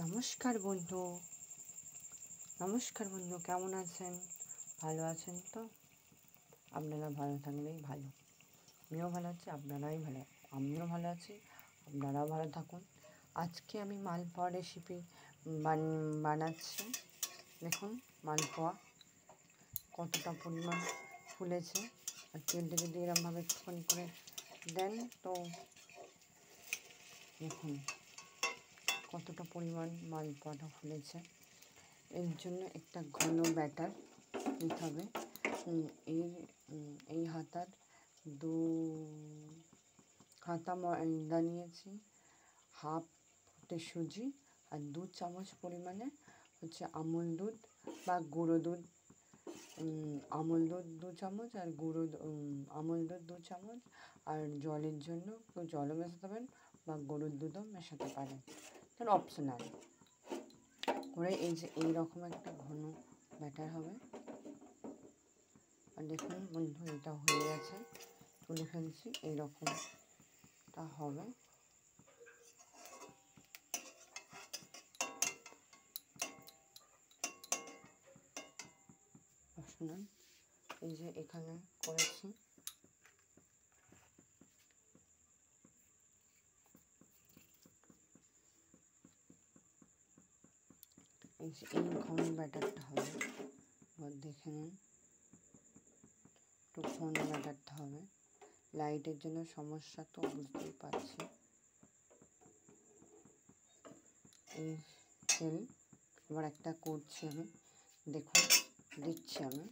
নমস্কার বন্ধু। কেমন আছেন? ভালো আছেন তো? আপনারা ভালো থাকলেই ভালো। আমিও ভালো আছি, আমিও ভালো আছি, আপনারাও ভালো থাকুন। আজকে আমি মালপোয়া রেসিপি বানাচ্ছি। দেখুন মালপোয়া কতটা পরিমাণ ফুলেছে, আর তেলটা যদি এরমভাবে একটুখানি করে দেন তো দেখুন কতটা পরিমাণ মালপোয়াটা ফুলেছে। এর জন্য একটা ঘন ব্যাটার নিতে হবে। এই হাতার 2 হাতা ময়দা নিয়েছি, হাফ সুজি, আর 2 চামচ পরিমাণে হচ্ছে আমুল দুধ বা গুঁড়ো দুধ। আমুল দুধ 2 চামচ আর আমুল দুধ 2 চামচ। আর জলের জন্য কেউ জলও মেশাতে পারেন বা গরুর দুধও মেশাতে পারেন, তার অপশনাল করে। এই যে এইরকম একটা ঘন ব্যাটার হবে। আর দেখুন বন্ধু, এটা হয়ে গেছে, তুলে ফেলছি। এইরকমটা হবে। শুনুন, এই যে এখানে করেছি, এই যে এই ঘন ব্যাটারটা হবে। এবার দেখে নিন, একটু ঘন ব্যাটারটা হবে। লাইটের জন্য সমস্যা তো বুঝতেই পারছি। এই তেল এবার একটা করছি আমি, দেখুন দিচ্ছি আমি।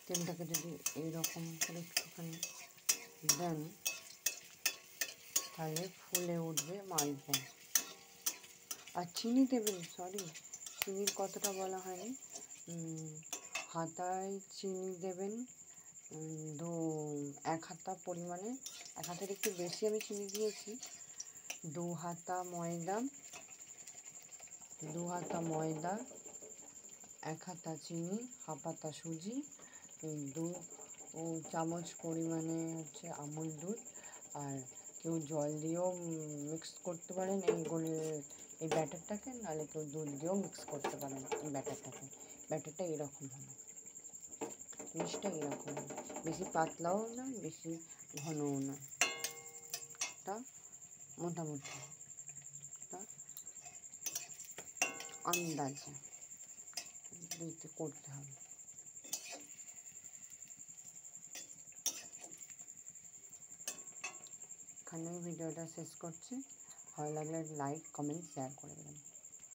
তেলটাকে যদি এইরকম করে একটুখানি দেন তাহলে ফুলে উঠবে মালপোয়া। আর চিনি দেবেন, চিনির কতটা বলা হয়নি। হাতায় চিনি দেবেন 1 হাতা পরিমাণে, 1 হাতার একটু বেশি আমি চিনি দিয়েছি। 2 হাতা ময়দা, 1 হাতা চিনি, হাফ হাতা সুজি, 2 চামচ পরিমাণে হচ্ছে আমুল দুধ। আর কেউ জল দিয়েও মিক্স করতে পারেন এই ব্যাটারটাকে, নাহলে কেউ দুধ দিয়েও মিক্স করতে পারেন এই ব্যাটারটা এরকম হবে, জিনিসটা এরকম হবে। বেশি পাতলাও না, বেশি ঘনও না, তা মোটামুটি আন্দাজে করতে হবে। এখানে ভিডিওটা শেষ করছি। ভালো লাগলে লাইক, কমেন্ট, শেয়ার করে দেবেন।